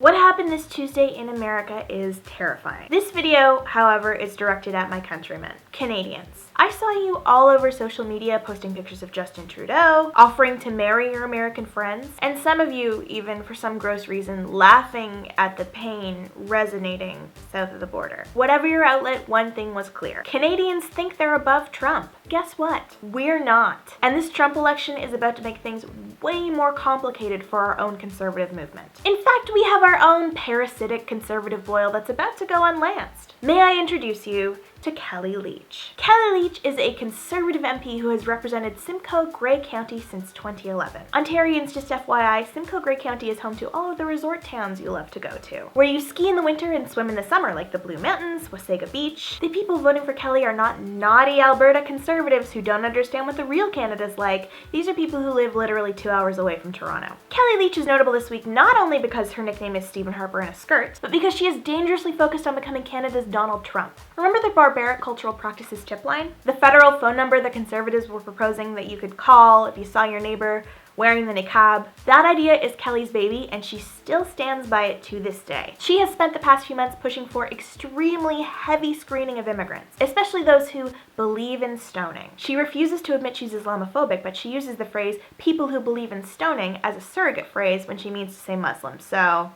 What happened this Tuesday in America is terrifying. This video, however, is directed at my countrymen, Canadians. I saw you all over social media posting pictures of Justin Trudeau, offering to marry your American friends, and some of you, even for some gross reason, laughing at the pain resonating south of the border. Whatever your outlet, one thing was clear. Canadians think they're above Trump. Guess what? We're not. And this Trump election is about to make things way more complicated for our own conservative movement. In fact, we have our own parasitic conservative boil that's about to go unlanced. May I introduce you to Kellie Leitch. Kellie Leitch is a conservative MP who has represented Simcoe Grey County since 2011. Ontarians, just FYI, Simcoe Grey County is home to all of the resort towns you love to go to, where you ski in the winter and swim in the summer, like the Blue Mountains, Wasaga Beach. The people voting for Kellie are not naughty Alberta conservatives who don't understand what the real Canada's like. These are people who live literally 2 hours away from Toronto. Kellie Leitch is notable this week not only because her nickname is Stephen Harper in a skirt, but because she is dangerously focused on becoming Canada's Donald Trump. Remember the barbaric cultural practices tip line? The federal phone number the conservatives were proposing that you could call if you saw your neighbor wearing the niqab? That idea is Kellie's baby, and she still stands by it to this day. She has spent the past few months pushing for extremely heavy screening of immigrants, especially those who believe in stoning. She refuses to admit she's Islamophobic, but she uses the phrase people who believe in stoning as a surrogate phrase when she means to say Muslims. So,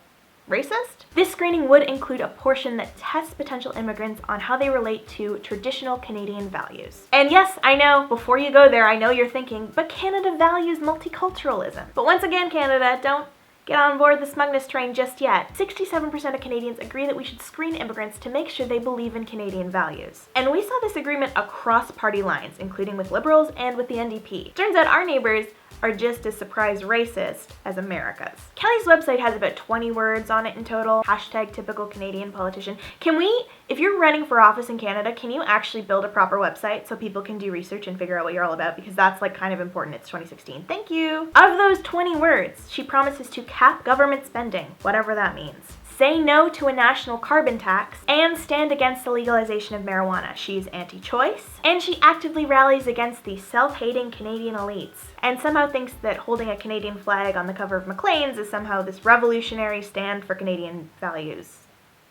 racist? This screening would include a portion that tests potential immigrants on how they relate to traditional Canadian values. And yes, I know, before you go there, I know you're thinking, but Canada values multiculturalism. But once again, Canada, don't get on board the smugness train just yet. 67% of Canadians agree that we should screen immigrants to make sure they believe in Canadian values. And we saw this agreement across party lines, including with Liberals and with the NDP. Turns out our neighbors are just as surprise racist as America's. Kellie's website has about 20 words on it in total. Hashtag typical Canadian politician. Can we, if you're running for office in Canada, can you actually build a proper website so people can do research and figure out what you're all about? Because that's like kind of important. It's 2016. Thank you. Of those 20 words, she promises to cap government spending, whatever that means, say no to a national carbon tax, and stand against the legalization of marijuana. She's anti-choice, and she actively rallies against the self-hating Canadian elites, and somehow thinks that holding a Canadian flag on the cover of MacLeod's is somehow this revolutionary stand for Canadian values.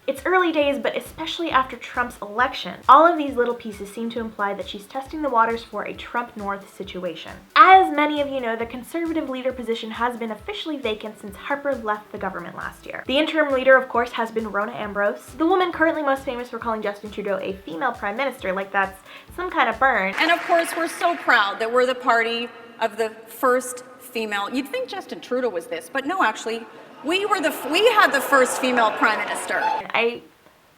It's early days, but especially after Trump's election, all of these little pieces seem to imply that she's testing the waters for a Trump North situation. As many of you know, the conservative leader position has been officially vacant since Harper left the government last year. The interim leader, of course, has been Rona Ambrose, the woman currently most famous for calling Justin Trudeau a female prime minister, like that's some kind of burn. And of course, we're so proud that we're the party of the first female. You'd think Justin Trudeau was this, but no, actually, we had the first female prime minister.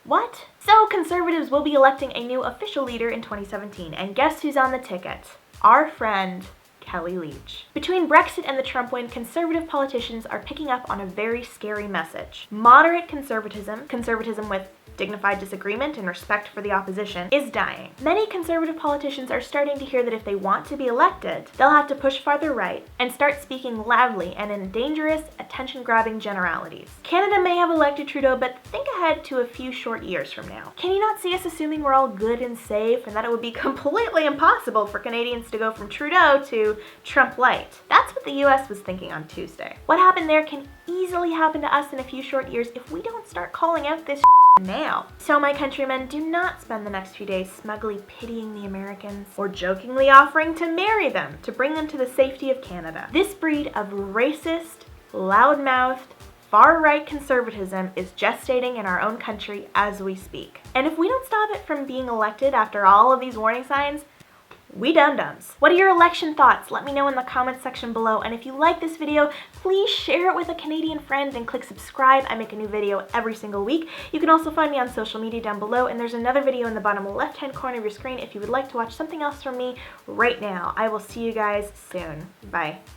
What? So conservatives will be electing a new official leader in 2017, and guess who's on the ticket? Our friend, Kellie Leitch. Between Brexit and the Trump win, conservative politicians are picking up on a very scary message. Moderate conservatism with dignified disagreement and respect for the opposition, is dying. Many conservative politicians are starting to hear that if they want to be elected, they'll have to push farther right and start speaking loudly and in dangerous, attention-grabbing generalities. Canada may have elected Trudeau, but think ahead to a few short years from now. Can you not see us assuming we're all good and safe and that it would be completely impossible for Canadians to go from Trudeau to Trump light? That's what the US was thinking on Tuesday. What happened there can easily happen to us in a few short years if we don't start calling out this now. So my countrymen, do not spend the next few days smugly pitying the Americans or jokingly offering to marry them to bring them to the safety of Canada. This breed of racist, loudmouthed, far-right conservatism is gestating in our own country as we speak. And if we don't stop it from being elected after all of these warning signs, we dum-dums. What are your election thoughts? Let me know in the comments section below. And if you like this video, please share it with a Canadian friend and click subscribe. I make a new video every single week. You can also find me on social media down below, and there's another video in the bottom left-hand corner of your screen if you would like to watch something else from me right now. I will see you guys soon. Bye.